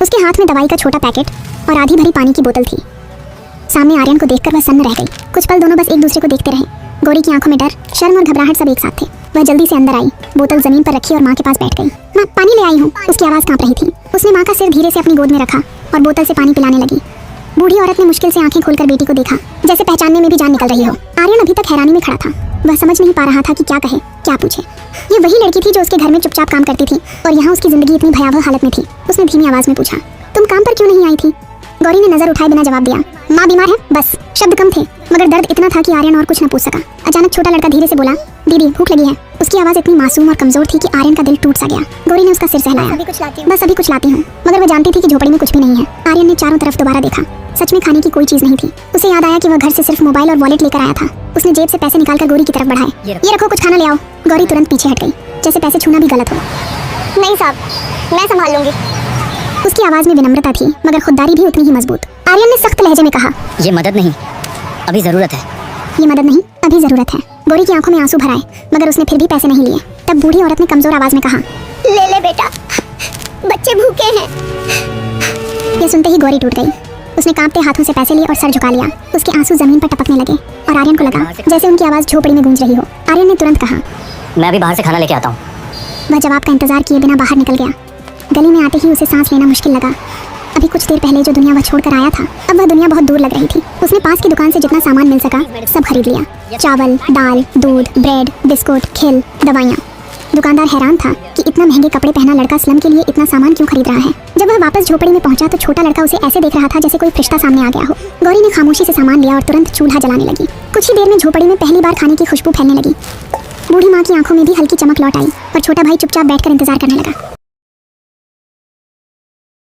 उसके हाथ में दवाई का छोटा पैकेट और आधी भरी पानी की बोतल थी। सामने आर्यन को देखकर वह सन्न रह गई। कुछ पल दोनों बस एक दूसरे को देखते रहे। गौरी की आंखों में डर, शर्म और घबराहट सब एक साथ थे। वह जल्दी से अंदर आई, बोतल जमीन पर रखी और माँ के पास बैठ गई। माँ, पानी ले आई हूँ। उसकी आवाज़ कांप रही थी। उसने माँ का सिर धीरे से अपनी गोद में रखा और बोतल से पानी पिलाने लगी। बूढ़ी औरत ने मुश्किल से आंखें खोलकर बेटी को देखा, जैसे पहचानने में भी जान निकल रही हो। आर्यन अभी तक हैरानी में खड़ा था। वह समझ नहीं पा रहा था कि क्या कहे, क्या पूछे। ये वही लड़की थी जो उसके घर में चुपचाप काम करती थी और यहाँ उसकी जिंदगी इतनी भयावह हालत में थी। उसने धीमी आवाज में पूछा, तुम काम पर क्यों नहीं आई थी? गौरी ने नजर उठाए बिना जवाब दिया। माँ बीमार है, बस। शब्द कम थे मगर दर्द इतना था कि आर्यन और कुछ न पूछ सका। अचानक छोटा लड़का धीरे से बोला, दीदी भूख लगी है। उसकी आवाज इतनी मासूम और कमजोर थी कि आर्यन का दिल टूट सा गया। गौरी ने उसका सिर सहलाया। बस अभी कुछ लाती हूँ। मगर वह जानती थी कि झोपड़ी में कुछ भी नहीं है। आर्यन ने चारों तरफ दोबारा देखा। सच में खाने की कोई चीज नहीं थी। उसे याद आया कि वह घर से सिर्फ मोबाइल और वॉलेट लेकर आया था। उसने जेब से पैसे निकालकर गौरी की तरफ बढ़ाए। ये रखो, कुछ खाना ले आओ। गौरी तुरंत पीछे हट गई, जैसे पैसे छूना भी गलत हो। नहीं साहब, मैं संभाल लूंगी। उसकी आवाज में विनम्रता थी मगर खुददारी भी उतनी ही मजबूत। आर्यन ने सख्त लहजे में कहा, ये मदद नहीं, अभी जरूरत है। ये मदद नहीं, अभी जरूरत है। गौरी की आंखों में आंसू भर आए मगर उसने फिर भी पैसे नहीं लिए। तब बूढ़ी औरत ने कमजोर आवाज में कहा, ले ले बेटा, बच्चे भूखे हैं। ये सुनते ही गौरी टूट गई। उसने कांपते हाथों से पैसे लिए और सर झुका लिया। उसके आंसू जमीन पर टपकने लगे और आर्यन को लगा जैसे उनकी आवाज झोपड़ी में गूंज रही हो। आर्यन ने तुरंत कहा, मैं अभी बाहर से खाना लेके आता हूँ। वह जवाब का इंतजार किए बिना बाहर निकल गया। गली में आते ही उसे सांस लेना मुश्किल लगा। अभी कुछ देर पहले जो दुनिया वह छोड़कर आया था, अब वह दुनिया बहुत दूर लग रही थी। उसने पास की दुकान से जितना सामान मिल सका सब खरीद लिया। चावल, दाल, दूध, ब्रेड, बिस्कुट, खिल, दवाइयाँ। दुकानदार हैरान था कि इतना महंगे कपड़े पहना लड़का स्लम के लिए इतना सामान क्यों खरीद रहा है। जब वह वापस झोपड़ी में पहुंचा तो छोटा लड़का उसे ऐसे देख रहा था जैसे कोई फरिश्ता सामने आ गया हो। गौरी ने खामोशी से सामान लिया और तुरंत चूल्हा जलाने लगी। कुछ ही देर में झोपड़ी में पहली बार खाने की खुशबू फैलने लगी। बूढ़ी माँ की आंखों में भी हल्की चमक लौट आई और छोटा भाई चुपचाप बैठकर इंतजार करने लगा।